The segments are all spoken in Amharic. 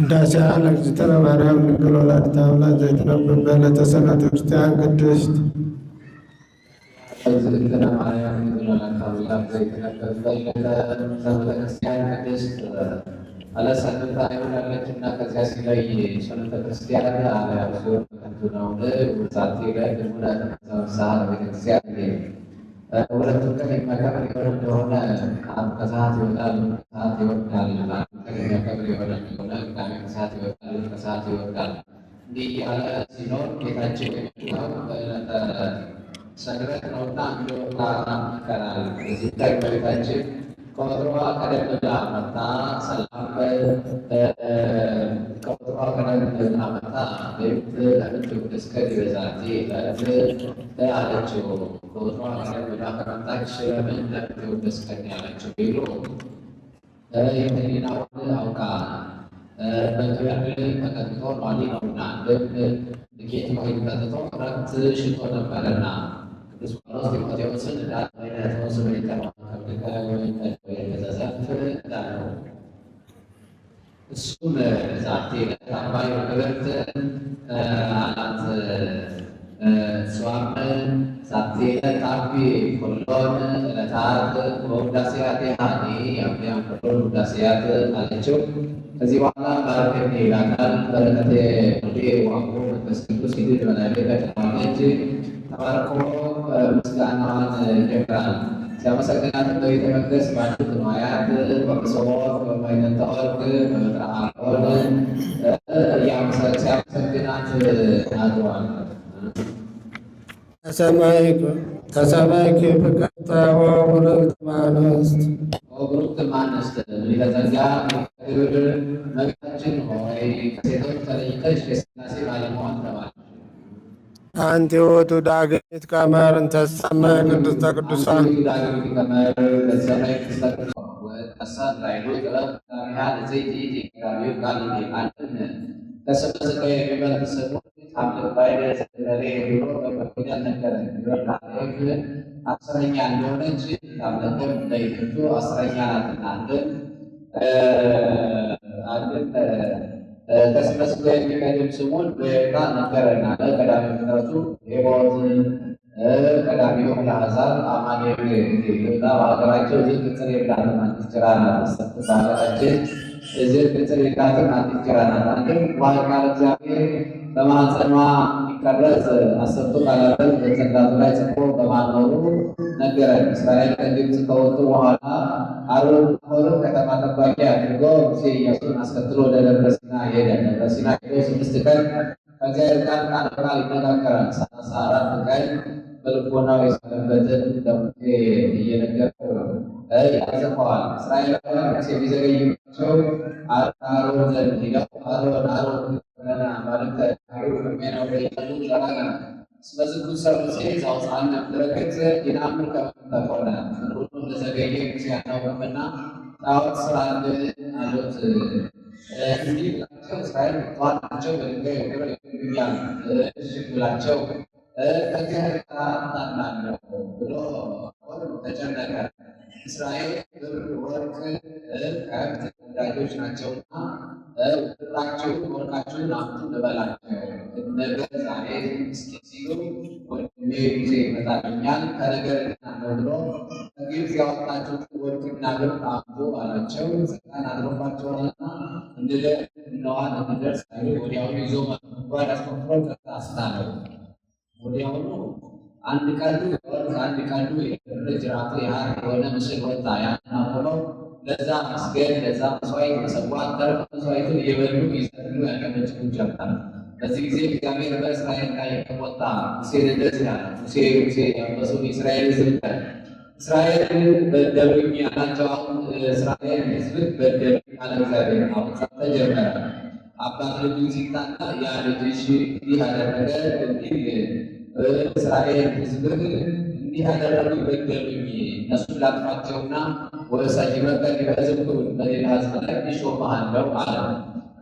ውዳሴ ለእግዝእትነ ማርያም ድንግል ወላዲተ አምላክ ዘይትነበብ በዕለተ ሰንበተ ክርስቲያን ቅድስት እግዝእትነ ማርያም ድንግል ወላዲተ አምላክ ዘይትነበብ በዕለተ ሰንበተ ክርስቲያን ቅድስት አለሰንብታ ይሆናለችና ከዚያ ሲለይ ሰንበተ ክርስቲያን አልያም ሲሆን ከንቱ ነውን? ውሳቴ ላይ ድሙነ ተመሳሳ ቤተክርስቲያን ሁለቱም ቀን የሚያከብር የሆነ እንደሆነ ከሰዓት ይወጣል፣ ከሰዓት ይወርዳል። ቀን የሚያከብር የሆነ እንደሆነ ቅዳሜ ከሰዓት ይወጣል፣ ከሰዓት ይወርዳል። እንዲህ ያለ ሲኖር ጌታችን የሚመጣው በዕለተ ሰንበት ነውና እንዲወጣ ይመከራል። እዚህ ላይ በቤታችን ከወትሮዋ ቀደም ብላ መጣ። ሰላም ከወትሮዋ ቀደም ብላ መጣ። ለምን ትውደስከ ዲበዛቲ አለችው። ከወትሮዋ ቀደም ብላ ከመጣች ለምን ትውደስከ ያለችው ቢሉ የህሊናውን አውቃ በክብር ተቀጥቶ ኗሊ ነውና ጌት ወይን ጠጥቶ እረፍት ሽቶ ነበረና ቅዱስ ጳውሎስ ጢሞቴዎስን ዳይነቶስ እንዳለው እሱም ዛቴ ለታባይ ክብርት አላት። እሷም ዛቴ ለታቢ ኩሎን ዕለታት በውዳሴያት ያኒ ያም ኩሎን ውዳሴያት አለችው። ከዚህ በኋላ ባረከኒ ይላታል። በረከቴ ወዴ ዋቁ መንፈስ ቅዱስ ይድል በላይሌ ተቀማለች። ተባርኮ ምስጋናዋን ይጀምራል። ሲያመሰግናትም በቤተ መቅደስ ባሉት ንዋያት በቅሶት በማይነተ ወርቅ በመጥራ አሮን ሲያመሰግናት አድሯል። ተሰማይከ ፍቅርተ ወቡርክት እምአንስት ወቡርክት እምአንስት ሊተዘጋ ክብር እመቤታችን ሆይ ከሴቶች ተለይተሽ የሥላሴ ባለሟል ተባልሽ። አንቲ ውእቱ ዳግሚት ቀመር እንተ ትሰመይ ቅድስተ ቅዱሳን ዳግሚት ቀመር ለተሰማይ ቅድስተ ቅዱሳን ወቀሳት ላይሉ ጥበብ ዳሚያ ለዘይቲ ዳሚው ቃል አንድን ከስመ ሥጋ የሚበልጥ ስሙ ታምልክ ባይደ ዘረሬ ብሎ በመኮኛል ነገረ ዮርዳኖስ አስረኛ እንደሆነች ታምልክም ለይቱ አስረኛ ናትና አንድን ከስመ ሥጋ የሚቀድም ስሙን በይፋ ነገረና ቀዳሚ ፍጥረቱ ሄቦት ቀዳሚው ለአሕዛብ አማኑኤል ይሉና በሀገራቸው እዚህ ቅጽር የላትም አንዲት ጭራ ናት። በሀገራችን እዚህ ቅጽር የላትም አንዲት ጭራ ናት። አንድም ቃለ እግዚአብሔር በማኅፀኗ እንዲቀረጽ አስርቱ ቃላትን በጽላቱ ላይ ጽፎ በማኖሩ ነገረን። እስራኤል ከግብፅ ከወጡ በኋላ አሮን ከተማ ጠባቂ አድርጎ ሙሴ ኢያሱን አስከትሎ ወደ ደብረ ሲና ሄደ። ደብረ ሲና ሄዶ 6 ቀን ከእግዚአብሔር ጋር ቃል በቃል ይነጋገራል። 34 ቀን በልቦናው የሰነበትን ለሙሴ እየነገረው ያጽፈዋል። እስራኤላውያን ሙሴ ቢዘገይባቸው አሮን ዘንድ ሄደው አሮን ማለተ ሜናው በይቱ ሸራና ስለዝኩ ሰብ ሙሴ ዘአውፅአነ እምድረ-ገጽ ይነአምር ከመ ተኮነ ሁሉ እንደዘገየ ሙሴ አናውቅምና ጣዖት ስራልን አሉት። እንዲህ ብላቸው እስራኤል ጠዋት ናቸው በድንጋይ ወግረው ይገኛል። እሺ ብላቸው ከእግዚአብሔር ጋር እጣላለሁ ብሎ ተጨነቀ። እስራኤል ብር፣ ወርቅ፣ ከብት ወዳጆች ናቸውና ብራችሁን ወርቃችሁን አምጡ ልበላቸው። ነገ ዛሬ እስኪ ሲሉ ወንድሜ ሙሴ ይመጣልኛል ከነገር ነው ብሎ ከግብፅ ያወጣችሁት ወርቅና ብር አምጡ አላቸው። ስልጣን አድሮባቸዋልና እነዋን እንደርስ ወዲያውኑ ይዞ ጓዳ አስቆፍሮ አስጣለው። ወዲያውኑ አንድ ቀንዱ የወርቅ አንድ ቀንዱ የብር ጅራቱ ያህል የሆነ ምስል ወጣ። ያንን አቆመው ለዛ መስገድ ለዛ መስዋዕት መሰዋት ተረፈ መስዋዕትን እየበሉ ይዘሉ ያቀመጭሉ ጀመር። በዚህ ጊዜ እግዚአብሔር በእስራኤል ላይ ተቆጣ። ሙሴን እንደዚህ አለ። ሙሴ ያበሱን የእስራኤል ሕዝብ እስራኤል በደሉኝ አላቸው። አሁን እስራኤል ሕዝብ በደሉኝ አለ እግዚአብሔር። አሁን ተጀመረ። አባት ልጁን ሲጣላ ያ ልጅሽ እንዲህ አደረገ እንዲህ እስራኤል ሕዝብ እንዲህ ያደረጉ በደሉኝ፣ እነሱን ላጥፋቸውና ወእሰይመከ ዲበ ሕዝብ በሌላ ሕዝብ ላይ እሾምሃለሁ አለ።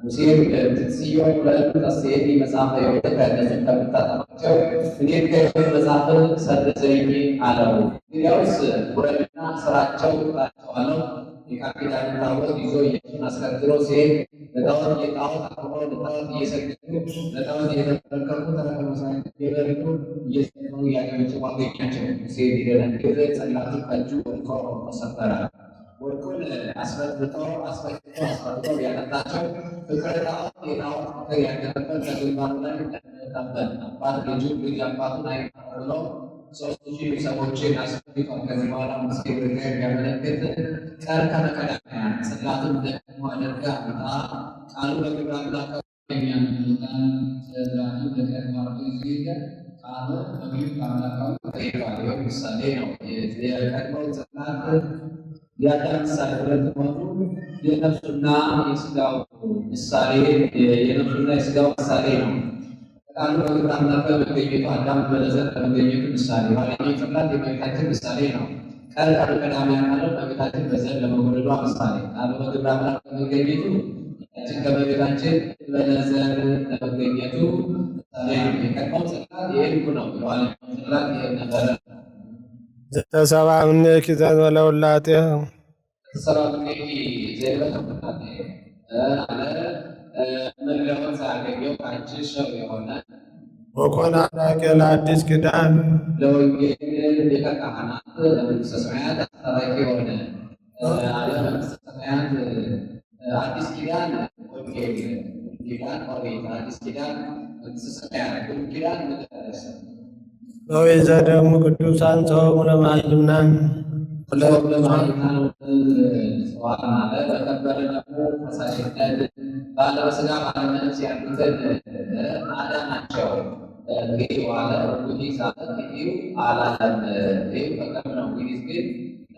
ሙሴም ትጽዮን ለእሉ ተሴቲ መጽሐፈ ሕይወት ከእነሱን ከምታጠፋቸው እኔን ከሕይወት መጽሐፍ ሰርዘኝ አለው። እንግዲያውስ ውረድና ስራቸው ቁጣቸው አለው። የቃል ኪዳኑን ታቦት ይዞ ኢየሱስን አስከትሎ ሲሄድ ለጣዖት አቅርበው ለጣዖት እየሰገዱ ለጣዖት እየተመለከቱ ተረፈ መስዋዕት እየበሉ እየሰሩ እያጨበጨቡ አገኛቸው። ሲሄድ ሊደነግጥ ጽላቱ ከእጁ ወድቆ ተሰበረ። ወድቁን አስፈትተው ያጠጣቸው ፍቅረ ጣዖት የጣዖት ፍቅር ያደረበት ከግንባሩ ላይ ጠበል አባት ልጅ አባቱን አይቀር ብለው 3000 ሰዎችን አስፈትቷል። ከዚህ በኋላ ምስኪን የሚያመለክት ቀር ከመቀዳሚያን ጽላቱን ደግሞ አድርጋ አምጣ ቃሉ በግብረ አምላክ የሚያመለክታል ጽላቱ በቀድማቱ ጊዜ ቃሉ በግብረ አምላካዊ ተይሯል። ይህ ምሳሌ ነው። የቀድሞው ጽላት የአዳም ምሳሌ ሁለት መሆኑ የነፍሱና የስጋው ምሳሌ የነፍሱና የስጋው ምሳሌ ነው። ቃሉ በግብረ አምላክ በመገኘቱ አዳም በለዘር ከመገኘቱ ምሳሌ፣ ኋለኛው ጽላት የእመቤታችን ምሳሌ ነው። ቀር ቀዳሚያን ማለት እመቤታችን በዘር ለመወለዷ ምሳሌ፣ ቃሉ በግብረ አምላክ በመገኘቱ ያችን ከእመቤታችን በለዘር ለመገኘቱ ምሳሌ ነው። የቀድሞው ጽላት የልቡ ነው። የኋለኛው ጽላት የነበረ ዘተሰብአ እምኔኪ ዘእንበለውላጤ ወኮነ አራቄ ለአዲስ ኪዳን ለወንጌል ሊቀ ካህናት ለመንግሥተ ሰማያት አስታራቂ የሆነ ለመንግሥተ ሰማያት አዲስ ኪዳን ወንጌል ኪዳን ኦሪት አዲስ ኪዳን መንግሥተ ሰማያት ብሉይ ኪዳን መቅደስ በወይዘ ደግሞ ቅዱሳን ሰው ለማይምናን በከበረ ደግሞ ፈሳሽነት ባለበስጋ ባለነፍስ ያሉትን አዳናቸው። እንግዲህ በኋላ እንግዲህ ሳለት አላለም በቀር ነው። እንግዲህ ግን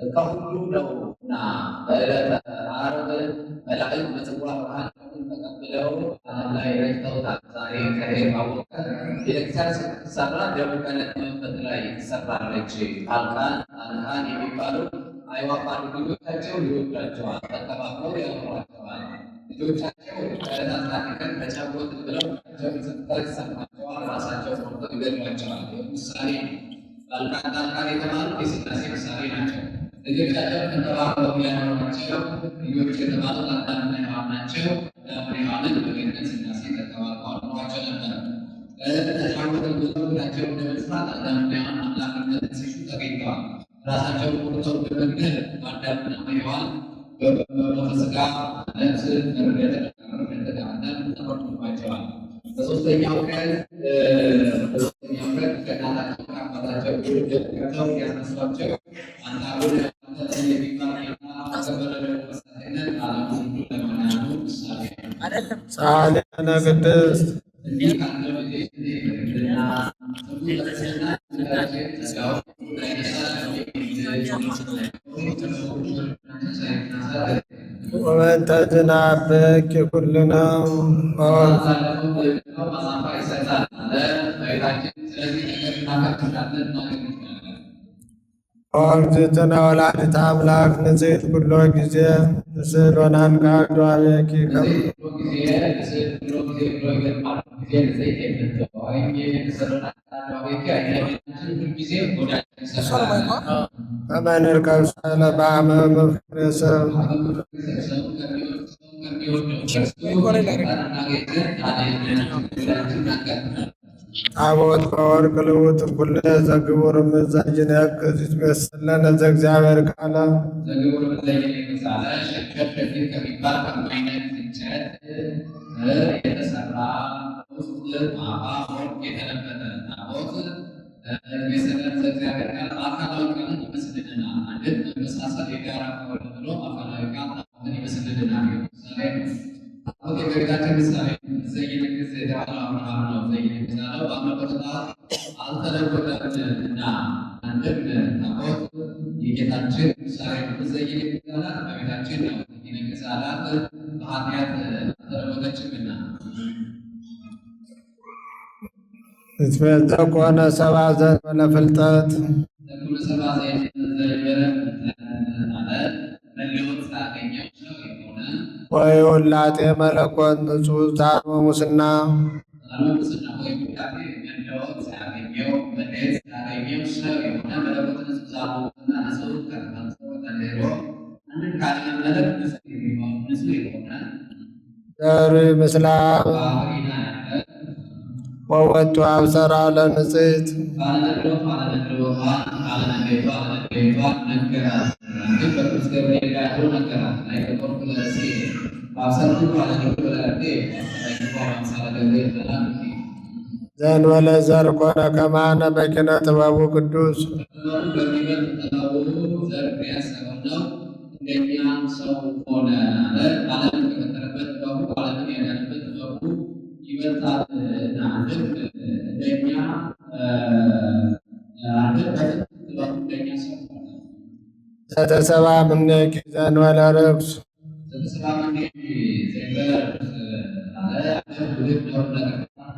ከሁሉ ነውና በዕለተ ዓርብ መላእክት በጽዋ ብርሃን ተቀብለው ላይ ረጭተውታል። ዛሬ ከሄድ ማወቀ ቤተክርስቲያን ስትሰራ ደቡብ ቀነት መንፈት ላይ ትሰራለች። አልካን የሚባሉ አይዋፋት ልጆቻቸው ይወዷቸዋል፣ ተከባብረው ያኖሯቸዋል። ልጆቻቸው ቀን ተጫወት ብለው ይሰማቸዋል፣ ራሳቸው ፎቶ ይገድሏቸዋል። ምሳሌ ባልካን የተባሉት የሥላሴ ምሳሌ ናቸው። ልጆቻቸው ተንከባክበው ያኖሯቸው ልጆች የተባሉት አዳምና ሔዋን ናቸው። ሔዋንን በገነት ሥላሴ ተንከባክበው አኑሯቸው ነበር። ተጫወተው ብዙ ሁላቸው እንደመስራት አዳምና ሔዋን አምላክነትን ሲሹ ተገኝተዋል። ራሳቸውን ቁርጠው በመግደል አዳምና ሔዋን በሥጋ ነፍስ መርገጥ ተፈርዶባቸዋል። በሦስተኛው ቀን ከእናታቸው ከአባታቸው ቀርተው ያስነሷቸው አንተ አቡነ የሚባል ጻድቃነ ቅድስት ወመንተ ዝናብኪ ኩልነ ኦርጅትነ ወላዲተ አምላክ ንጽሕት ኩሎ ጊዜ ስዕል ወናንቃ ዷቤኪ ከመ ንርከብ ሳህለ በአመ መፍቅሬ ሰብ ታቦት በወርቅ ልውጥ ኩለ ዘግቡር ምዛጅን ያከዚት መሰለነ ዘእግዚአብሔር ቃለ የተሰራ የሰለት ዘእግዚአብሔር ቃል አካላዊ ቃልን ይመስልልናል። አንድም መመሳሰል የጋራ ከሆነ ብሎ አካላዊ ቃል አሁን ይመስልልናል። ምሳሌ አሁን የቤታችን ምሳሌ ዘይንግስ የተባለው አብርሃም ነው። ዘይንግስ ያለው በአመቆታ አልተለወጠምና አንድም ታቦት የጌታችን ምሳሌ ነው። ዘይንግስ ያላት በቤታችን ነው። ዘይንግስ ያላት በኃጢአት አልተለወጠችምና ተኮነ ሰብአ ዘእንበለ ፍልጠት ወውላጤ መለኮት ንጹሕ ዛርመ ሙስና ዘሩ ምስላ ወወቱ አብሰራ ለንጽሕት ዘእንበለ ዘር ኮነ ከማነ በኪነ ጥበቡ ቅዱስ እንደኛም ሰው ሆነ ዓለም ከፈጠረበት ጥበቡ ዓለምን ያዳነበት ጥበቡ ይበልጣልና እንደኛ ጥበቡ እንደኛ ሰው ሆነ። ዘተሰባ እምኔኪ ዘእንበለ ርኩስ ዘተሰባ እምኔኪ ዘእንበለ ርኩስ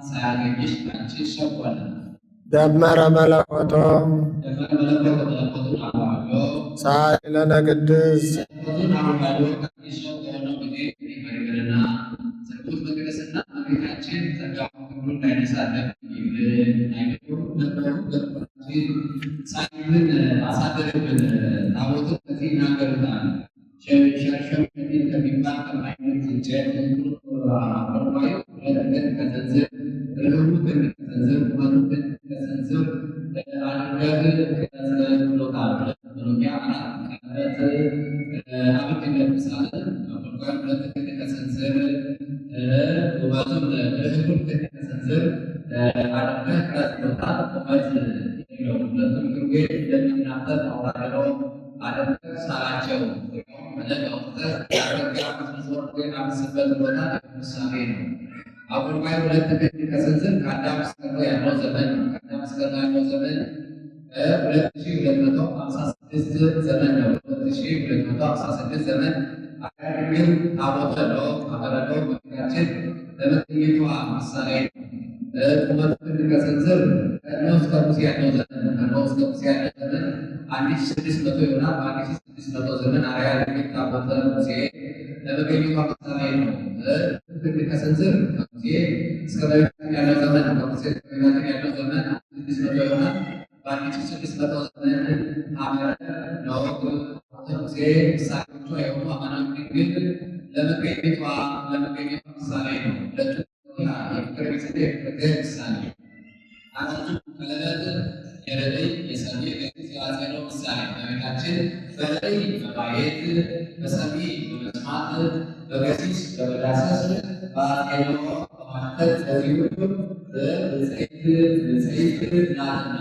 ሳያገኝሽ አንቺ ሰው ሆነ። ደመረ መለኮቶ ሳሊ ለነ ቅድስት አሁን ላይ ሁለት ክንድ ከስንዝር ከአዳም እስከ ኖህ ያለው ዘመን ከአዳም እስከ ኖህ ያለው ዘመን 2256 ዘመን ነው። 2256 ዘመን አካባቢው ታቦተ ኖህ አበረዶ በፊታችን ለመገኘቷ ምሳሌ ነው። ቁመቱ ክንድ ከስንዝር ከኖህ እስከ ሙሴ ያለው ዘመን ከኖህ እስከ ሙሴ ያለው ዘመን 1600 ይሆናል። በ1600 ዘመን አርያ ለሚል ታቦተ ሙሴ ለመገኘቷ ምሳሌ ነው። ክንድ ከስንዝር ከሙሴ እስከ በፊታችን ያለው ዘመን ከሙሴ እስከ በፊታችን ያለው ዘመን 1600 ይሆናል። በ1600 ዘመን አበረ ኖህ ሙሴ ምሳሌዎቿ የሆኑ አማናዊ ድንግል ለመገኘቷ ምሳሌ ነው። ሁለቱ የፍቅር ቤተሰብ የፍቅር ምሳሌ አንዱ ቀለበት የረድኤ የሰሚ የቅዱስ የዋዜማው ምሳሌ እመቤታችን በረድኤ በማየት በሰሚ በመስማት በገሲስ በመዳሰስ በዋዜማው በማሸተት በዚህ ሁሉ ብፅዕት ናትና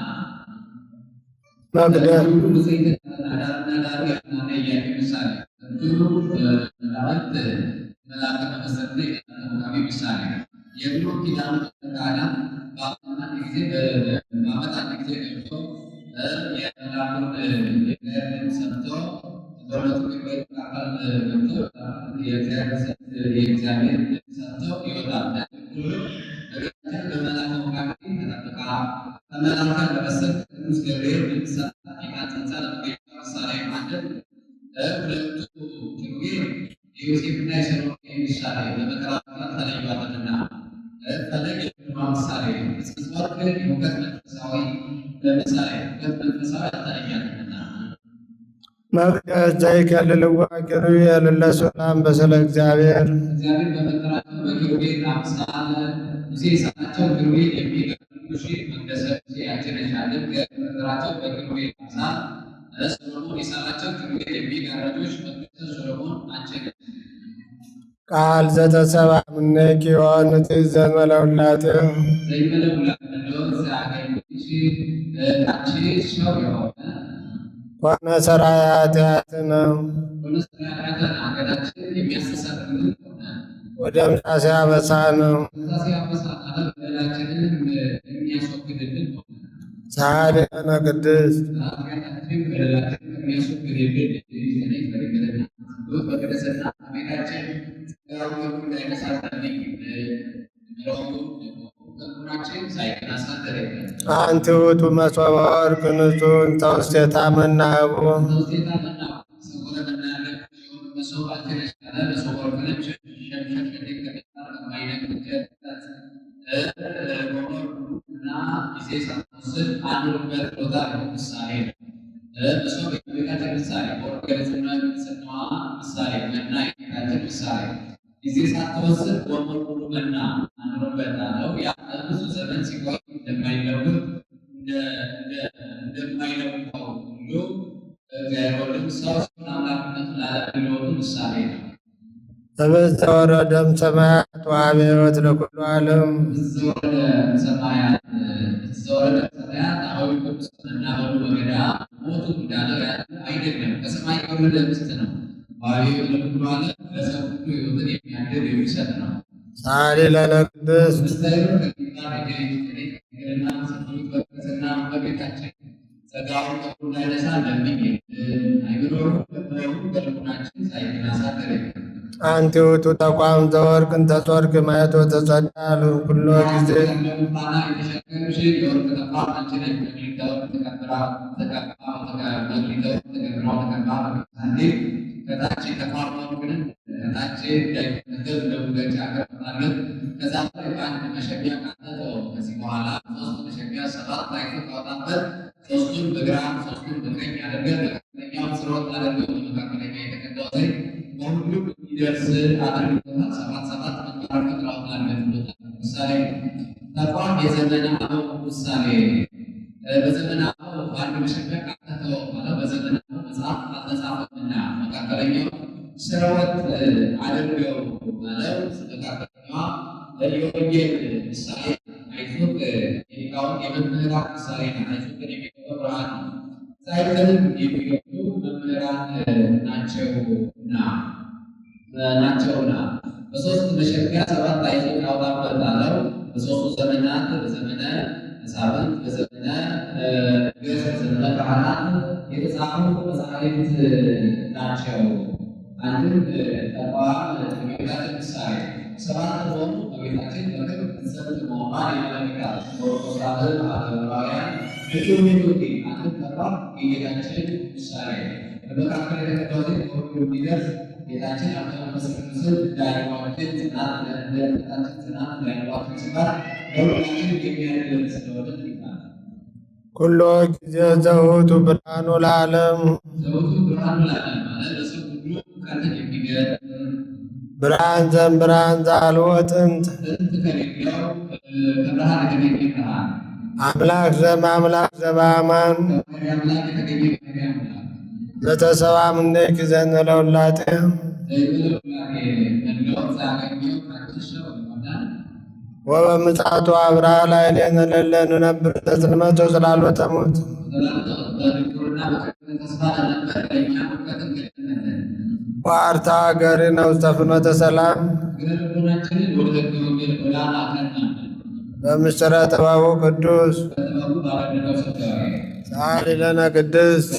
መቅደም የብሉይ ኪዳን ካህናት በዓመት ጊዜ ገብቶ የመልአኩን የእግዚአብሔርን ሰምቶ በሁለቱ አካል ገብቶ የእግዚአብሔር ሰምቶ ይወጣል። በመልአኩ መካከል ተጠብቃ ከመልአኩ ለመሰል ቅዱስ ገብርኤል የቃል ጸንሳ ለመገኘቷ ምሳሌ ማለት ሁለቱ ኪሩቤል የዮሴፍና የሰሎሜ ምሳሌ በመከራ ተለዩአልና ፈለግ ምሳሌ ጽንሰት ግን የእውቀት መንፈሳዊ ለምሳሌ እውቀት መንፈሳዊ አልተለያትምና መቅደስ ዘይከልልዋ ኪሩቤል ለሰላም በስለ እግዚአብሔር በመከራቸው በኪሩቤል አምሳል ሙሴ የሳታቸው ኪሩቤል የሚገርምሽ መቅደሰ ሙሴ ያችነሻልን በመከራቸው በኪሩቤል አምሳል ሰሎሞን የሳላቸው ኪሩቤል የሚጋረዶች መቅደሰ ሰሎሞን አንቺ ቃል ዘተሰባ እምኔኪ ወንት ዘእንበለ ውላጤ ኮነ ሠራየ ኃጢአትነ ወደምሳሴ አበሳነ ሳሊ ለነ ቅድስት አንቲ ውእቱ መሶበ ወርቅ ንጹሕ እንተ ውስቴታ መናህቡ ምሳሌ ምሳሌ መና የጌታችን ምሳሌ ጊዜ ሳትወስድ ወር ሙሉ መና አኑሮበት አለው። ያ ብዙ ዘመን ሲቆይ እንደማይለውጥ እንደማይለውጠው ሁሉ እግዚአብሔር ወልድም ሰው ሲሆን አምላክነቱ ላለመለወጡ ምሳሌ ነው። ተወረደም ሰማያት ወሀበ ሕይወት ለኩሉ ዓለም ዘወረደ ሰማያት አሁን ቅዱስና በሉ በገዳ ሞቱ እንዳለው አይደለም። ከሰማይ የወረደ ምስት ነው። ወሀበ ሕይወት ለኩሉ ዓለም ለሰው ሁሉ ሕይወትን የሚያድር የሚሰጥ ነው። ጻሪ ለነ ቅድስት ምስጢሩ ከሚባል የገና ስሉት በቅድስና በቤታችን ጸጋውን ከሁሉ እንዳይነሳ ለምኝ አይምሮሩ በልቡናችን ሳይናሳደር አንቲ ውእቱ ተቋም ዘወርቅ እንተ ጾርቅ ማየት ወተጸዳሉ ኩሎ ጊዜ ሶስቱን በግራ ሶስቱን በቀኝ ያደርገን ለኛው ስሮት አደርገው መካከለኛ የተቀዳው ዘይ በሁሉም ይደርስ አድርጎታል። ሰባት መቃረብ ተጥራውታለን ብሎታል። ምሳሌ ተቋም የዘመነ አበው ምሳሌ በዘመነ አበው አንድ መሸፈቅ አተተው ማለት በዘመነ አበው መጽሐፍ አልተጻፈምና መካከለኛው ስርወት አድርገው ማለት መካከለኛዋ ለወንጌል ምሳሌ አይዞህ ሊቃውንት የመምህራን ምሳሌ አይዞህ የሚገባ ብርሃን ነው። ሳይዘንም የሚገቡ መምህራን ናቸውና በሶስት መሸፊያ ሰባት አይዞህ ያውጣበት አለው። በሶስቱ ዘመናት በዘመነ መሳፍንት በዘመነ ነገሥት በዘመነ ካህናት የተጻፉ መጻሕፍት ናቸው። አንድም ተቋም የቤታችን ምሳሌ ሰባት ሆኑ በቤታችን በክብር ትሰጥ መሆኗን ያመለክታል። ኦርቶዶክሳውያን አለማውያን እንዲሁም አንድም ተቋም የጌታችን ምሳሌ በመካከል የተቀዳው ሁሉ እንዲደርስ ጌታችን አብ መንፈስ ቅዱስን እንዳይዋችን ጽናት ለእምነታችን ጽናት እንዳይዋችን ሲባል ለሁላችን የሚያደርግ ስለሆነ ይባላል። ኩሎ ጊዜ ዘውቱ ብርሃኑ ለዓለም ዘውቱ ብርሃኑ ለዓለም ማለት ለሰው ሁሉ እውቀትን የሚገልጥ ብርሃን ዘእምብርሃን ዘአልቦ ጥንት ከሌለው ከብርሃን የተገኘ ብርሃን አምላክ ዘእምአምላክ ዘበአማን አምላክ የተገኘ አምላክ ዘተሰብአ እምኔኪ ዘእንበለ ውላጤ ወበምጽአቱ አብርሃ ላዕሌነ ለእለ ንነብር በጽልመት ወጽላሎተ ሞት ወአርታ ሀገሪነ ውስተ ፍኖተ ሰላም በምስጢረ ጥበቡ ቅዱስ ጻሪ ለነ ቅድስት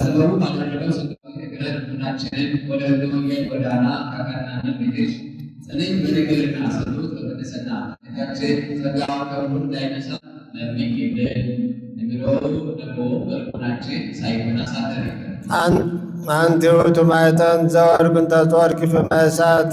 አንቲ ውእቱ ማዕጠንት ዘወርቅ እንተ ጾርቅ ፍምየ እሳት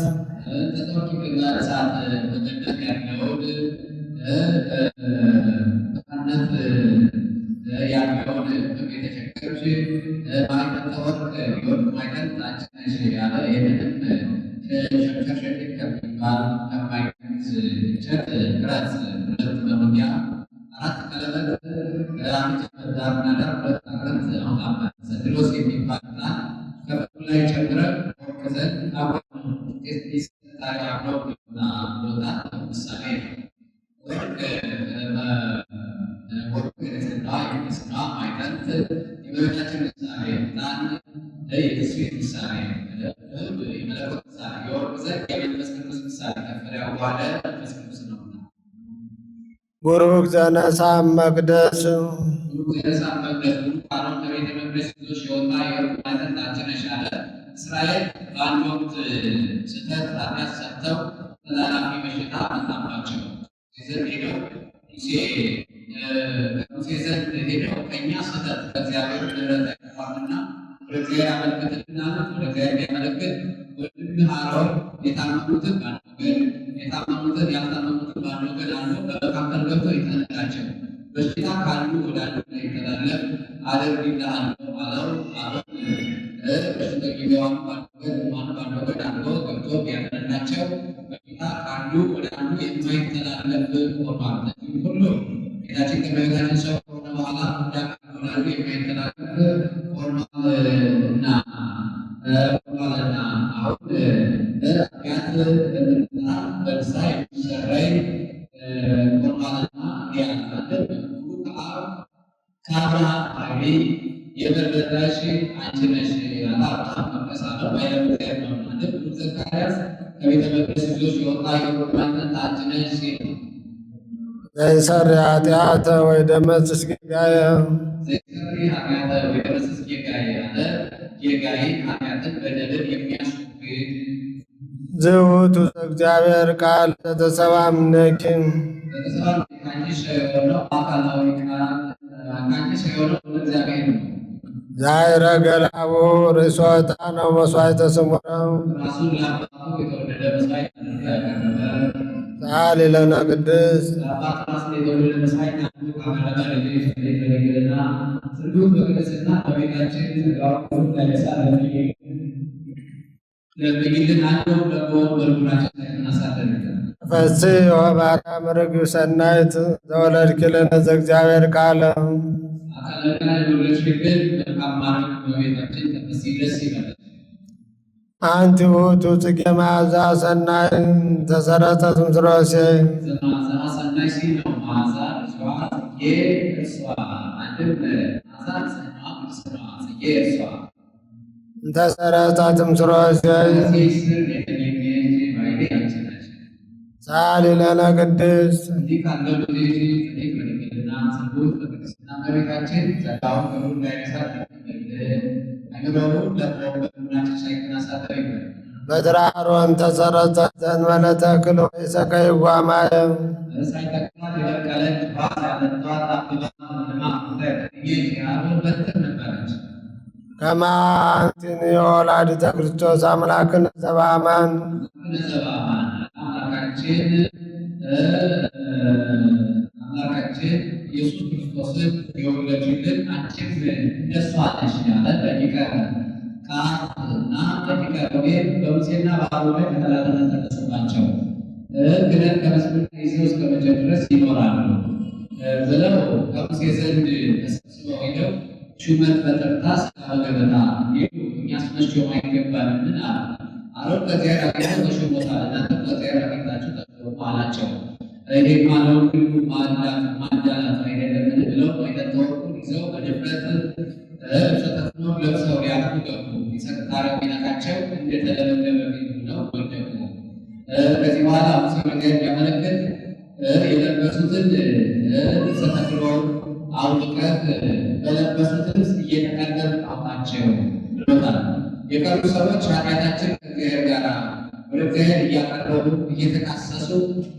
ቡሩክ ዘነሣ መቅደስ እስራኤል በአንድ ወቅት ስህተት ኃጢአት ሰርተው ተላላፊ በሽታ መጣባቸው። ሙሴ ዘንድ ሄደው ከእኛ ስህተት ከእግዚአብሔር ምሕረት አይጠፋምና ወደ እግዚአብሔር አመልክትና ወደ እግዚአብሔር ቢያመለክት ወንድምህ አሮን የታመሙትን በአንድ ወገን የታመሙትን ያልታመሙትን በአንድ ወገን አድርጎ በመካከል ገብቶ ይጠነቃቸው። በሽታ ከአንዱ ወደ አንዱ እንዳይተላለፍ አደርግልሃለሁ አለው። አሮን በሽተኛዋን በአንድ ወገን ባንድ ወገን አድርጎ ገብቶ ቢያድንላቸው በጌታ ከአንዱ ወደ አንዱ የማይተላለፍ ሆኗል። ሁሉ ጌታችን ከእመቤታችን ሰው ከሆነ በኋላ እንዳንዱ የማይተላለፍ ሆኗልና አሁን ኃጢአት በምንና በንስሐ የሚሰረይ ሆኗልና ያላለን ሁሉ ከአብርሃም ባህሪ የበለጠሽ አንቺ ነሽ ይላል። አብርሃም መቅደስ አለ ባይለምዘር ነው ማለት ዘካርያስ ከቤተ መቅደስ ልጆች የወጣ የቁርባን አንቺ ነሽ ሲል ዘይሰሪ ኃጢአተ ወይደመስስ ጌጋየ ዘይሰሪ ኃጢአተ ወይደመስስ ጌጋየ አለ። ጌጋይ ኃጢአትን በደልን የሚያስወግድ ዝውቱ እግዚአብሔር ቃል ዘተሰብአ እምኔኪ አካላዊ ቃል ከአንቺ ሰው የሆነው እግዚአብሔር ነው። ዛይረገ ለአቡ ርእሶታ ነው መስዋዕተ ስሙረ ራሱን ለአባቱ የተወደደ መስዋዕት ያቀረበ ሰአሊ ለነ ቅድስት ለአባት ራስ የተወደደ መስዋዕት ካቀረበ ልጅ ለድንግልና ስርጉት በቅድስና በቤታችን ሥጋውን ለነሳ ለምግልን አንዱ ደግሞ በልቡናችን ላይ እናሳደርግ ፈሥሒ ወማርያም ርግብ ሰናይት ዘወለድኪ ለነ ዘእግዚአብሔር ቃለ አካለና የወለድሽልን መልካም ማርያም በቤታችን ተፈሥሒ ደስ ይበለን። አንቲ ውእቱ ጽጌ መዓዛ ሰናይ ተሰረጸት እምስሮ እሴይ መዓዛ ሰናይ ሲል ነው። መዓዛ እርሷ ጽጌ እርሷ አንድም መዓዛ ሰናዋ እርሷ ጽጌ እርሷ ተሰረጸት እምስሮ እሴይ ሰአሊ ለነ ቅድስት እንዲህ ካለው ልጅ ጽድቅ በድንግልና ስርጉት በቅድስና እመቤታችን ጸጋውን በሁሉ እንዳይነሳ አይምሮውን ደግሞ በልቡናችን ሳይቀር አሳድር ይበል። በትረ አሮን ተሰረጸት ዘእንበለ ተክል ወይሰቀይዋ ማየ ሳይተክላት የበቀለች ራስ ያለባት አበባ ለማ ተገኘች። የአሮን በትር ነበረች። ከመ አንቲኒ ወላዲተ ክርስቶስ አምላክነ ዘበአማን አምላካችን ኢየሱስ ክርስቶስን የወለድሽልን አንቺም እንደሷ ነሽ ያለ ደቂቀ ካህናትና ደቂቀ ሮቤል በሙሴና በአሮን ላይ በጠላትነት ተነሱባቸው። ክህነት ከመስቀል ጊዜው እስከ መቼ ድረስ ይኖራሉ ብለው ከሙሴ ዘንድ ተሰብስበው ሄደው ሹመት በጠርታ ሥጋ በገበታ ይሉ እኛስ መሾም አይገባንምን አለ። አሮን ከእግዚአብሔር አግኝቶ ተሾሞታል፣ እናንተም ከእግዚአብሔር አግኝታችሁ ተሾሙ አላቸው። ይሄማ ለሁሉ ማዳላት አይደለምን ብለው ወይጠጥ ወርቁን ይዘው በድፍረት ተተክኖ ለብሰው ሊያጥቡ ገቡ። የሰቅታሪው ቢነካቸው እንደተለመለመ ብለው ወደቁ። ከዚህ በኋላ ሙሴ መንገድ ሊያመለክት የለበሱትን ተተክሎውን አውልቀህ በለበሱት ልብስ እየተቀደም አውጣቸው ብሎታል። የቀሩ ሰዎች ኃጢአታችን ከእግዚአብሔር ጋር ወደ እግዚአብሔር እያቀረቡ እየተካሰሱ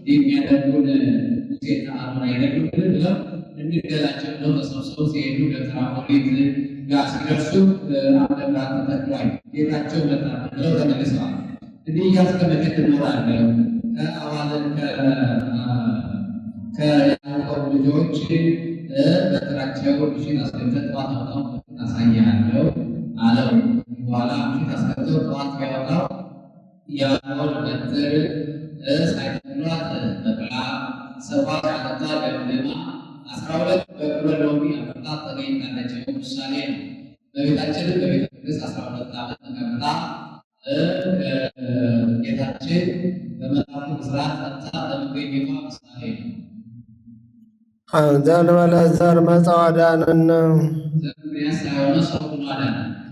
የሚያደርጉን ሙሴና አሮን አይደሉም ብለው እንግደላቸው ብለው ተሰብስበው ሲሄዱ ደብተራ ኦሪት ጋር ሲደርሱ አምደ ብርሃን ተተክሏል፣ ጌታቸው መጣ ብለው ተመልሰዋል። እንዲህ እያልክ መቼ ትኖራለህ? ከአዋልን ከያዕቆብ ልጆች በትራቸው ምሽት አስገብተህ ጠዋት አውጣው አሳይሃለሁ አለው። በኋላ ምሽት አስገብተው ጠዋት ያወጣው የአሮን በትር ሳይተክሏት በቅላ 7 ዓመቷ ለምልማ 12 በኩለ ሎሚ አፍርታ ተገኝታለች። ምሳሌ ነው። በቤታችንም በቤተ መቅደስ 12 ዓመት ተቀምጣ ጌታችን በመልአኩ ብስራት ጸንታ ለመገኘቷ ምሳሌ ነው። ዘእንበለ ዘር መጽአ ወዳነነ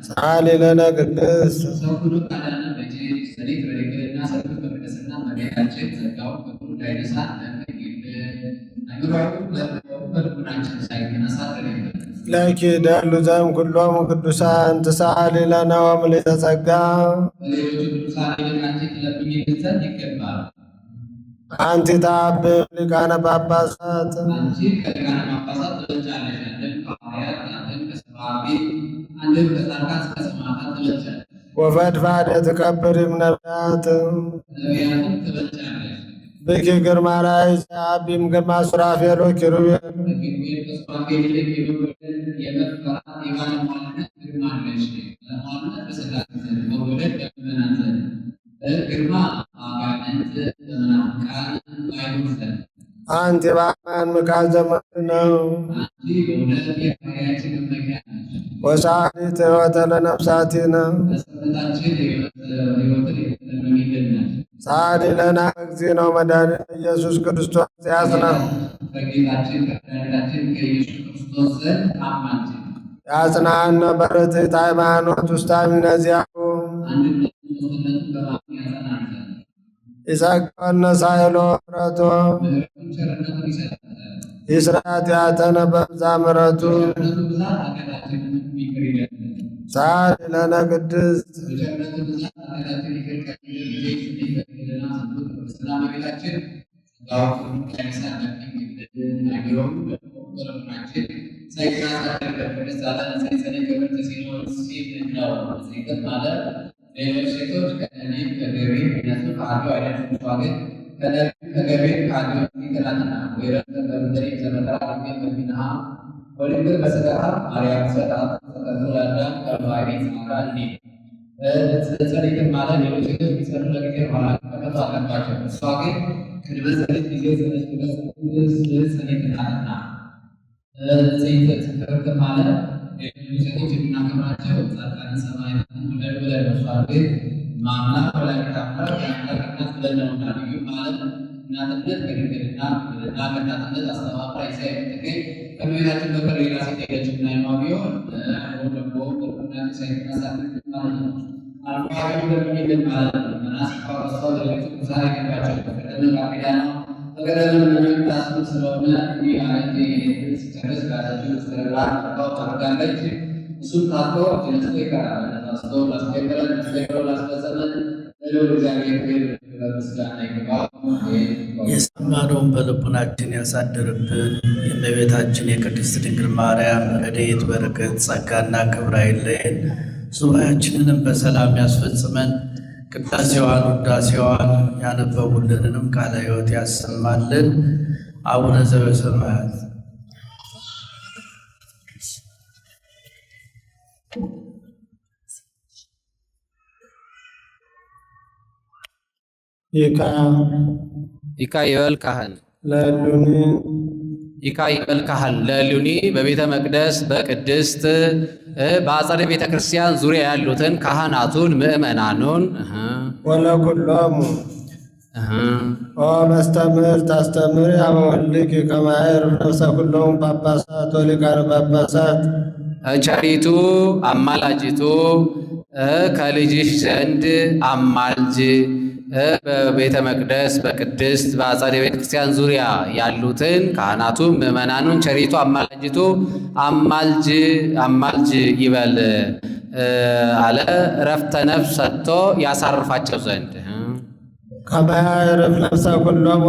ሰአሊ ለነ ቅድስት ሰው ሁሉ ካዳነ በእጅ ሰሊጥ በድንግልና ሰርጉት በቅድስና እመቤታችን ጸጋውን በሁሉ እንዳይነሳ በልቡናችን ሳይገና ሳትለይበት ለኪ ደሉ ዘም ኩሎሙ ቅዱሳን ትሰአሊ ለነ ወምልዕተ ጸጋ በሌሎቹ ቅዱሳን ይልቃንቺ ትለምኝልን ዘንድ ይገባል። አንቲ ተአብብ ሊቃነ ጳጳሳት አንቺ ከሊቃነ ጳጳሳት ትበልጫለሽ። አንድም ከሐዋርያት፣ አንድም ከሰባኪ፣ አንድም ከጻድቃን እስከ ሰማዕታት ትበልጫለሽ። ወፈድፋደ ትከብሪም ነቢያት ነቢያትን ትበልጫለሽ። ብኪ ግርማ ራእይ አቢም ግርማ ሱራፌሎ ኪሩቤል አንቲ በአማን ምካል ዘመን ነው ወሳሊት ሕይወተ ለነፍሳቲነ ጻዲ ለነ እግዚእነ መድኃኒነ ኢየሱስ ክርስቶስ ያጽናነ በርትዕት ሃይማኖት ውስተ አሚነ ዚአሁ ይሰቀነ ሳይሎ ምሕረቶ ይስራት ያተነ በብዛ ምሕረቱ ጻዲ ለነ ቅድስት ሌሎች ሴቶች ከእኔ ከገቢ እነሱ ከአንዱ አይነት ዋገን ከገቢ ከአንዱ ሚከላትና ወይረተ በምድር ዘመጠራ ሚና ወድንግል በሰገራ ማርያም ሰጣት ተከተላዳ ከማሪ ማራ እንዲ ጸሪት ማለት ሌሎች ሴቶች ሚሰሩ ለጊዜ ኋላ ከመቶ አለባቸው። እሷ ግን ቅድመ ጸሪት ጊዜ ሰነች ብለስ ጸሪትናትና ጸይት ትምህርት ማለት ሴቶች የምናከብራቸው ጻድቃነ ሰማዕታትን ወለድ ብለን እሷ ግን ማምለክ ወላዲተ አምላክ የአምላክ እናት ብለን ነውና ልዩ ማለት እናትነት ከድንግልና ከእናትነት አስተባብራ ይዛ የምትገኝ ከእመቤታችን በቀር ሌላ ሴት የለችም። ናይማ ቢሆን ደግሞ በቁናቸው ሳይተሳሳት ማለት ነው። አልፋዊ በሚልን ማለት ነው። መናስፋ በሷ ለሌቱ ዛሬ ገባቸው በቀደመ ቃል በቀደመ የሚታስቡ ስለሆነ ይህ አይነት ሲጨርስ ጋዳቸው ስለላ ታርጋለች። እሱም ታቶ ጀነስቶ ይቀራል ተነስቶ ላስጀመረን ተስተግረው ላስፈጸመን ለልዑል እግዚአብሔር ምስጋና ይገባል። የሰማነውን በልቡናችን ያሳድርብን። የእመቤታችን የቅድስት ድንግል ማርያም ረድኤት በረከት ጸጋና ክብር አይለየን። ሱባኤያችንንም በሰላም ያስፈጽመን። ቅዳሴዋን ውዳሴዋን ያነበቡልንንም ቃለ ሕይወት ያሰማልን። አቡነ ዘበሰማያት ይካ ይበል ካህን ለሉኒ ይካ ይበል ካህን ለሉኒ በቤተ መቅደስ በቅድስት በአጸደ ቤተ ክርስቲያን ዙሪያ ያሉትን ካህናቱን ምእመናኑን ወለኩሎሙ መስተምር ታስተምር ያበወልክ ከማይር ነፍሰ ኩሎሙ ጳጳሳት ወሊቃነ ጳጳሳት ቸሪቱ አማላጅቱ ከልጅሽ ዘንድ አማልጅ በቤተ መቅደስ በቅድስት በአጸደ ቤተ ክርስቲያን ዙሪያ ያሉትን ካህናቱን ምእመናኑን ቸሪቱ አማላጅቱ አማልጅ ይበል አለ። እረፍተ ነፍስ ሰጥቶ ያሳርፋቸው ዘንድ ከማይረፍ ነፍሰ ኩሎሙ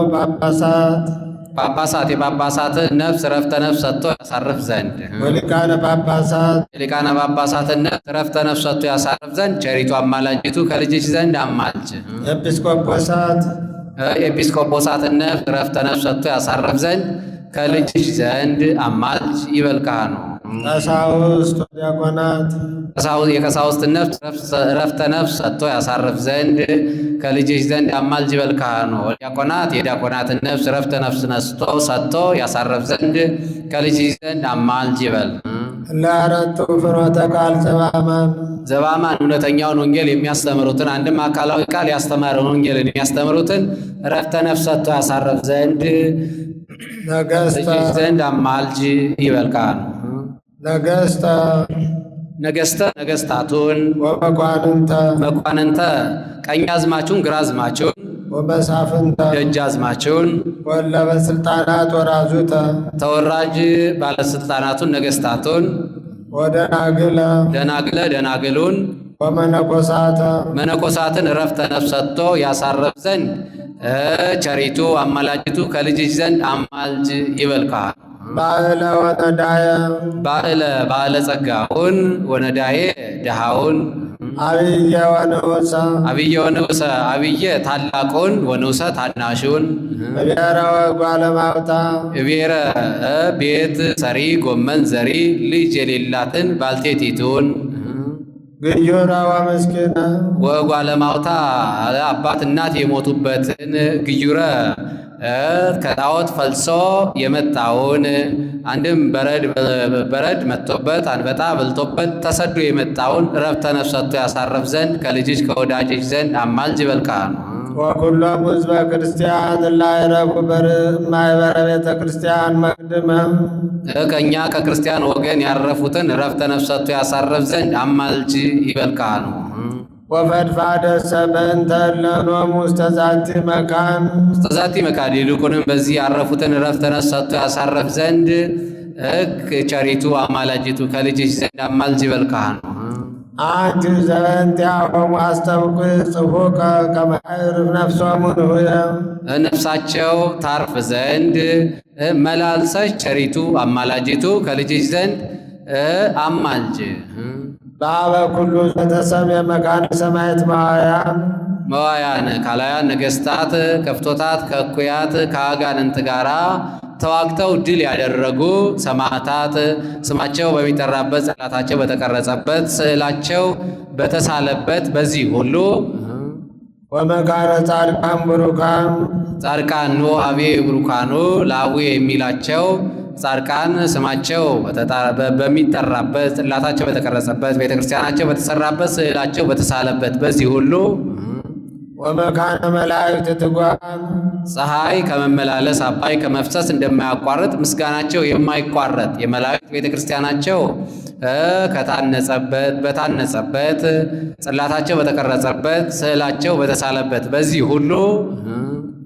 ጳጳሳት የጳጳሳትን ነፍስ እረፍተ ነፍስ ሰጥቶ ያሳርፍ ዘንድ ወሊቃነ ጳጳሳት የሊቃነ ጳጳሳትን ነፍስ እረፍተ ነፍስ ሰጥቶ ያሳርፍ ዘንድ ቸሪቱ አማላጅቱ ከልጅሽ ዘንድ አማልጅ። የኤጲስቆጶሳትን ነፍስ እረፍተ ነፍስ ሰጥቶ ያሳርፍ ዘንድ ከልጅሽ ዘንድ አማልጅ ይበል ካህኑ። ቀሳውስት ዲያቆናት የቀሳውስትን ነፍስ እረፍተ ነፍስ ሰጥቶ ያሳርፍ ዘንድ ከልጅሽ ዘንድ አማልጅ ይበል ካህኑ። ዲያቆናት የዲያቆናትን ነፍስ እረፍተ ነፍስ ነስቶ ሰጥቶ ያሳርፍ ዘንድ ከልጅሽ ዘንድ አማልጅ ይበል። ለአራቱ ፍኖተ ቃል ዘባማን እውነተኛውን ወንጌል የሚያስተምሩትን አንድም አካላዊ ቃል ያስተማረውን ወንጌልን የሚያስተምሩትን እረፍተ ነፍስ ሰጥቶ ያሳርፍ ዘንድ ከልጅሽ ዘንድ አማልጅ ይበል ካህኑ። ነገስታቱን መኳንንተ ቀኛዝማቹን ግራዝማቹን ደጃዝማቹን ወለበስልጣናት ወራዙተ ተወራጅ ባለስልጣናቱን ነገስታቱን ደናግሉን መነኮሳትን እረፍተ ነፍስ ሰጥቶ ያሳርፍ ዘንድ ቸሪቱ አማላጅቱ ከልጅሽ ዘንድ አማልጅ ይበል ካህኑ። ባዕለ ጸጋውን ወነዳዬ ድሃውን አብየ ወንዑሰ አብየ ወንዑሰ አብየ ታላቁን ወንዑሰ ታናሹን ብሔረ ወጓለ ማውታ ብሔረ ቤት ሰሪ ጎመን ዘሪ ልጅ የሌላትን ባልቴቲቱን ግዩረ ወምስኪነ ወጓለ ማውታ አባት እናት የሞቱበትን ግዩረ ከጣዖት ፈልሶ የመጣውን አንድም በረድ መጥቶበት አንበጣ በልቶበት ተሰዶ የመጣውን ረፍተ ነፍስ ሰጥቶ ያሳረፍ ዘንድ ከልጅሽ ከወዳጅሽ ዘንድ አማልጅ በልካን ወኩሎም ሕዝበ ክርስቲያን ላይረቡ ማኅበረ ቤተ ክርስቲያን መቅድመ ከእኛ ከክርስቲያን ወገን ያረፉትን ረፍተ ነፍስ ሰጥቶ ያሳረፍ ዘንድ አማልጅ ይበልካን ወፈድፋደ ሰበንተ ለኖሙ ውስተ ዛቲ መካን ይልቁንም በዚህ ያረፉትን ረፍተ ነፍስ ሰጥቶ ያሳረፍ ዘንድ ቸሪቱ አማላጅቱ ከልጅሽ ዘንድ አማልጅ ይበልካን አንቲ ዘበንቲአሆሙ አስተብቁዕ ጽሑቀ ከመ ያዕርፍ ነፍሶሙ ንዑየ ነፍሳቸው ታርፍ ዘንድ መላልሰሽ ቸሪቱ አማላጅቱ ከልጅሽ ዘንድ አማልጅ በኀበ ኩሉ ዘተሰምየ መካነ ሰማያት መዋያን ካላያን ነገሥታት ከፍቶታት ከእኩያት ከአጋንንት ጋራ ተዋግተው ድል ያደረጉ ሰማዕታት ስማቸው በሚጠራበት ጽላታቸው በተቀረጸበት ስዕላቸው በተሳለበት በዚህ ሁሉ ወመካነ ጻድቃን ቡሩካን ጻድቃን ኖ አቤ ቡሩካኑ ላዊ የሚላቸው ጻድቃን ስማቸው በሚጠራበት ጽላታቸው በተቀረጸበት ቤተክርስቲያናቸው በተሰራበት ስዕላቸው በተሳለበት በዚህ ሁሉ ወመካነ መላእክት ትጓን ፀሐይ ከመመላለስ አባይ ከመፍሰስ እንደማያቋርጥ ምስጋናቸው የማይቋረጥ የመላእክት ቤተክርስቲያናቸው በታነጸበት ጽላታቸው በተቀረጸበት ስዕላቸው በተሳለበት በዚህ ሁሉ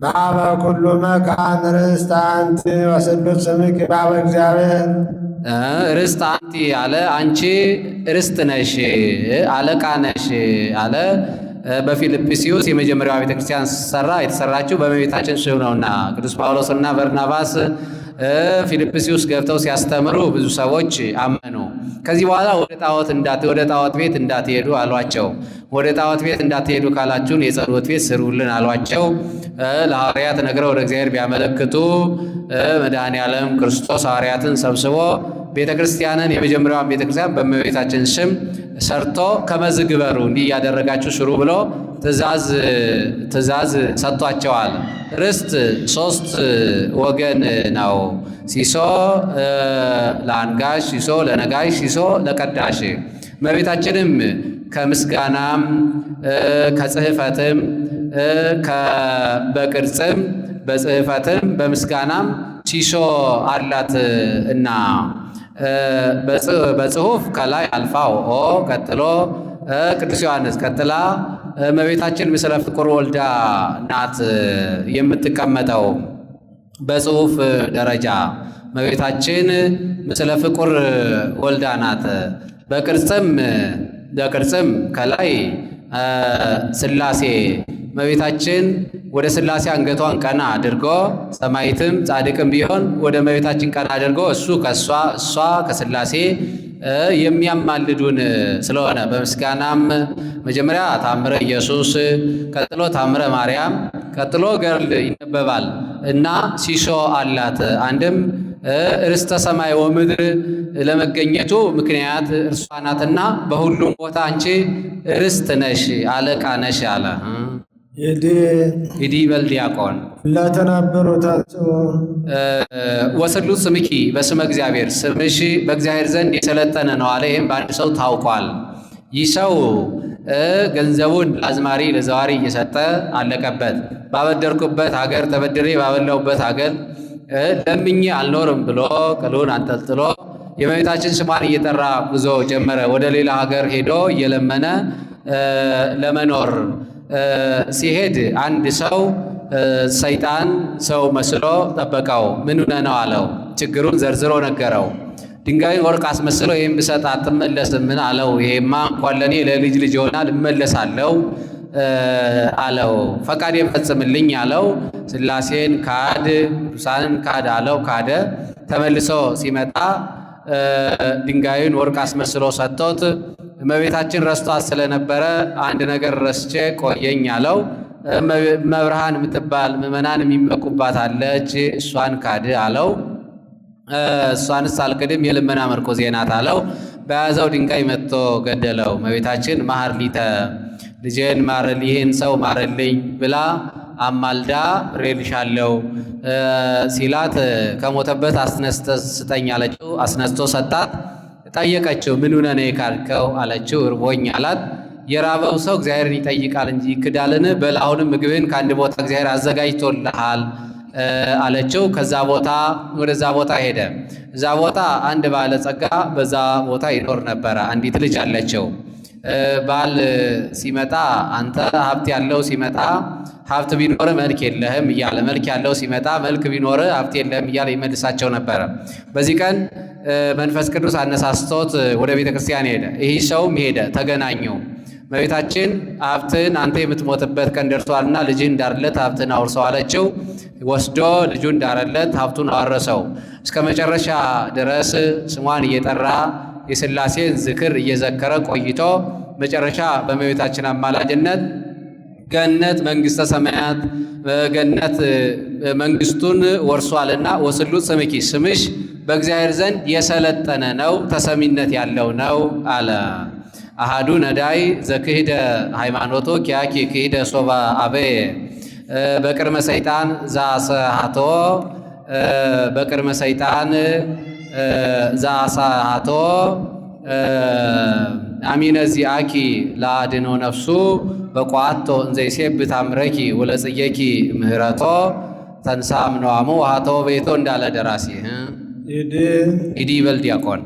በኀበ ኩሉ መካን ርስተ አንቲ ወስሉስ ስምኪ በኀበ እግዚአብሔር ርስት አንቲ አለ አንቺ ርስት ነሽ አለቃ ነሽ አለ። በፊልጵስዩስ የመጀመሪያዋ ቤተክርስቲያን ሲሰራ የተሰራችው በእመቤታችን ስም ነውና ቅዱስ ጳውሎስና በርናባስ ፊልጵስዩስ ገብተው ሲያስተምሩ ብዙ ሰዎች አመኑ። ከዚህ በኋላ ወደ ጣዖት ቤት እንዳትሄዱ አሏቸው። ወደ ጣዖት ቤት እንዳትሄዱ ካላችሁን የጸሎት ቤት ስሩልን አሏቸው። ለሐዋርያት ነግረው ወደ እግዚአብሔር ቢያመለክቱ መድኃኔ ዓለም ክርስቶስ ሐዋርያትን ሰብስቦ ቤተክርስቲያንን የመጀመሪያዋን ቤተክርስቲያን በእመቤታችን ስም ሰርቶ ከመዝግበሩ እንዲህ እያደረጋችሁ ስሩ ብሎ ትእዛዝ ሰጥቷቸዋል። ርስት 3 ወገን ነው። ሲሶ ለአንጋሽ፣ ሲሶ ለነጋሽ፣ ሲሶ ለቀዳሽ። እመቤታችንም ከምስጋናም ከጽሕፈትም በቅርጽም በጽሕፈትም በምስጋናም ሲሶ አላት እና በጽሑፍ ከላይ አልፋው ቀጥሎ ቅዱስ ዮሐንስ ቀጥላ እመቤታችን ምስለ ፍቁር ወልዳ ናት የምትቀመጠው። በጽሑፍ ደረጃ እመቤታችን ምስለ ፍቁር ወልዳ ናት። በቅርጽም ከላይ ሥላሴ እመቤታችን ወደ ሥላሴ አንገቷን ቀና አድርጎ ሰማይትም ጻድቅም ቢሆን ወደ እመቤታችን ቀና አድርጎ እሱ ከእሷ እሷ ከሥላሴ የሚያማልዱን ስለሆነ በምስጋናም መጀመሪያ ታምረ ኢየሱስ፣ ቀጥሎ ታምረ ማርያም፣ ቀጥሎ ገድል ይነበባል እና ሲሶ አላት። አንድም ርስተ ሰማይ ወምድር ለመገኘቱ ምክንያት እርሷ ናትና በሁሉም ቦታ አንቺ ርስት ነሽ አለቃ ነሽ አለ። ሂዲ በል ዲያቆን ለተናበሩ ታጽቦ ወስሉት ስምኪ በስመ እግዚአብሔር ስምሽ በእግዚአብሔር ዘንድ የሰለጠነ ነው አለ። ይህም በአንድ ሰው ታውቋል። ይህ ሰው ገንዘቡን ለአዝማሪ ለዘዋሪ እየሰጠ አለቀበት። ባበደርኩበት ሀገር ተበድሬ ባበላውበት ሀገር ለምኜ አልኖርም ብሎ ቅሉን አንጠልጥሎ የእመቤታችን ስሟን እየጠራ ጉዞ ጀመረ። ወደ ሌላ ሀገር ሄዶ እየለመነ ለመኖር ሲሄድ አንድ ሰው ሰይጣን ሰው መስሎ ጠበቀው። ምን ሆነህ ነው አለው። ችግሩን ዘርዝሮ ነገረው። ድንጋዩን ወርቅ አስመስሎ ይህም ብሰጥ አትመለስም? ምን አለው። ይሄማ እንኳን ለእኔ ለልጅ ልጅ ይሆናል እመለሳለሁ አለው። ፈቃድ ፈጽምልኝ አለው። ሥላሴን ካድ፣ ቅዱሳንን ካድ አለው። ካደ። ተመልሶ ሲመጣ ድንጋዩን ወርቅ አስመስሎ ሰጥቶት እመቤታችን ረስቷት ስለነበረ አንድ ነገር ረስቼ ቆየኝ አለው። መብርሃን የምትባል ምዕመናን የሚመኩባት አለች፣ እሷን ካድ አለው። እሷንስ አልክድም የልመና መርኮዜ ናት አለው። በያዘው ድንጋይ መጥቶ ገደለው። እመቤታችን መሐር ሊተ ልጄን ማረልኝ፣ ይህን ሰው ማረልኝ ብላ አማልዳ ሬልሻለው ሲላት ከሞተበት አስነስተ ስጠኝ አለችው። አስነስቶ ሰጣት። ጠየቀችው፣ ምን ሆነ ነው የካድከው አለችው። እርቦኝ አላት። የራበው ሰው እግዚአብሔርን ይጠይቃል እንጂ ይክዳልን? በል አሁንም ምግብን ከአንድ ቦታ እግዚአብሔር አዘጋጅቶልሃል አለችው። ከዛ ቦታ ወደዛ ቦታ ሄደ። እዛ ቦታ አንድ ባለጸጋ በዛ ቦታ ይኖር ነበረ። አንዲት ልጅ አለችው። ባል ሲመጣ አንተ ሀብት ያለው ሲመጣ ሀብት ቢኖር መልክ የለህም እያለ፣ መልክ ያለው ሲመጣ መልክ ቢኖር ሀብት የለህም እያለ ይመልሳቸው ነበረ። በዚህ ቀን መንፈስ ቅዱስ አነሳስቶት ወደ ቤተ ክርስቲያን ሄደ። ይህ ሰውም ሄደ፣ ተገናኙ። እመቤታችን ሀብትን አንተ የምትሞትበት ቀን ደርሷልና ልጅህን እንዳርለት ሀብትን አውርሰው አለችው። ወስዶ ልጁን እንዳረለት ሀብቱን አወረሰው። እስከ መጨረሻ ድረስ ስሟን እየጠራ የሥላሴን ዝክር እየዘከረ ቆይቶ መጨረሻ በእመቤታችን አማላጅነት ገነት መንግሥተ ሰማያት ገነት መንግሥቱን ወርሷልና ወስሉት ስምኪ ስምሽ በእግዚአብሔር ዘንድ የሰለጠነ ነው፣ ተሰሚነት ያለው ነው አለ። አሃዱ ነዳይ ዘክህደ ሃይማኖቶ ኪያኪ ክህደ ሶባ አበየ በቅድመ ሰይጣን ዛሰሃቶ በቅድመ ሰይጣን ዛሰሃቶ አሚነ ዚአኪ ለአድኖ ነፍሱ በቋቶ እንዘይሴብ ታምረኪ ወለጽየኪ ምህረቶ ተንሳም ነዋሙ ውሃቶ ቤቶ እንዳለ ደራሲ ኢዲ ይበል ዲያቆን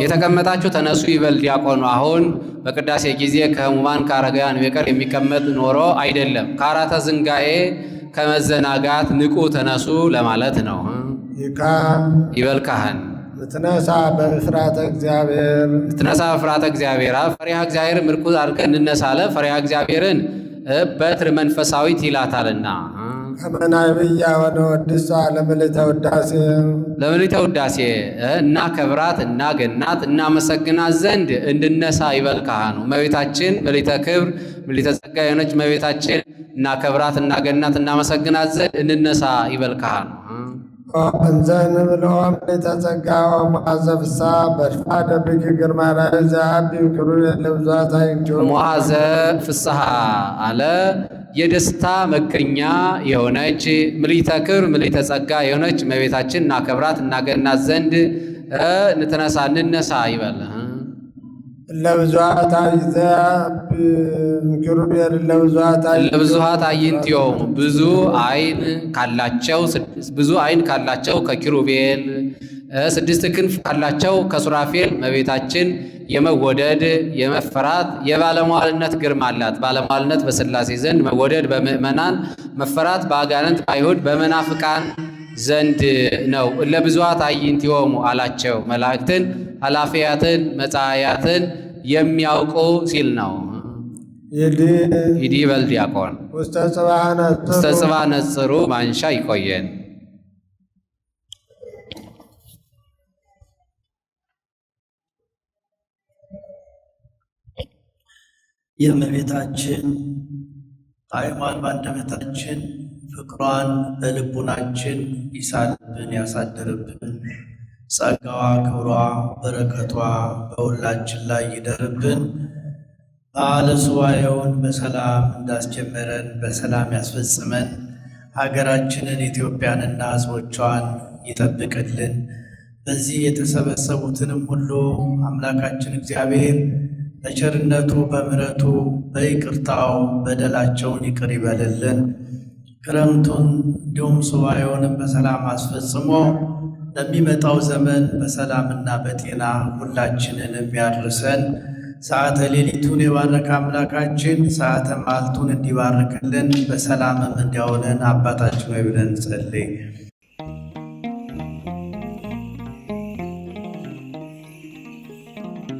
የተቀመጣችሁ ተነሱ ይበል ዲያቆኑ። አሁን በቅዳሴ ጊዜ ከሕሙማን ከአረጋውያን በቀር የሚቀመጥ ኖሮ አይደለም። ከአራተ ዝንጋኤ ከመዘናጋት ንቁ ተነሱ ለማለት ነው። ይበል ካህን ትነሳ በፍርሃተ እግዚአብሔር ትነሳ በፍርሃተ እግዚአብሔር ፈሪሃ እግዚአብሔር ምርኩዝ አድርገን እንነሳለ። ፈሪሃ እግዚአብሔርን በትር መንፈሳዊት ይላታልና ከመናብያ ወደ ወድሳ ለምልዕተ ውዳሴ ለምልዕተ ውዳሴ እና ከብራት እና ገናት እናመሰግናት ዘንድ እንድነሳ ይበል ካህኑ። እመቤታችን ምልዕተ ክብር ምልዕተ ጸጋ የሆነች እመቤታችን እና ከብራት እና ገናት እናመሰግናት ዘንድ እንነሳ ይበል ካህኑ። እንዘ ንብሎ ምልዕተ ጸጋ ወመዓዘ ፍስሐ በድፋደ ብኪ ግርማ ዛቢ ክሩ ለብዛት አይንጆ መዓዘ ፍስሐ አለ የደስታ መገኛ የሆነች ምልዕተ ክብር ምልዕተ ጸጋ የሆነች እመቤታችን እናከብራት እናገናት ዘንድ እንትነሳ እንነሳ ይበል። ለብዙኃት አይንቲዮም ብዙ አይን ካላቸው ከኪሩቤል ስድስት ክንፍ ካላቸው ከሱራፌል እመቤታችን የመወደድ የመፈራት የባለሟልነት ግርማ አላት። ባለሟልነት በሥላሴ ዘንድ መወደድ በምእመናን መፈራት በአጋንንት በአይሁድ በመናፍቃን ዘንድ ነው። ለብዙኃት አይንቲዮሙ አላቸው መላእክትን ኃላፊያትን መጻያትን የሚያውቁ ሲል ነው። ይዲ በል ዲያቆን ውስተ ጽባ ነጽሩ ማንሻ ይቆየን። የእመቤታችን ጣዕሟን በአንደበታችን ፍቅሯን በልቡናችን ይሳልብን ያሳድርብን። ጸጋዋ ክብሯ በረከቷ በሁላችን ላይ ይደርብን። በዓለ ሱባዔውን በሰላም እንዳስጀመረን በሰላም ያስፈጽመን። ሀገራችንን ኢትዮጵያንና ሕዝቦቿን ይጠብቅልን። በዚህ የተሰበሰቡትንም ሁሉ አምላካችን እግዚአብሔር በቸርነቱ በምሕረቱ በይቅርታው በደላቸውን ይቅር ይበልልን። ክረምቱን እንዲሁም ሱባዔውንም በሰላም አስፈጽሞ ለሚመጣው ዘመን በሰላምና በጤና ሁላችንንም ያድርሰን። ሰዓተ ሌሊቱን የባረከ አምላካችን ሰዓተ መዓልቱን እንዲባርክልን በሰላምም እንዲያውለን አባታችን ሆይ ብለን እንጸልይ።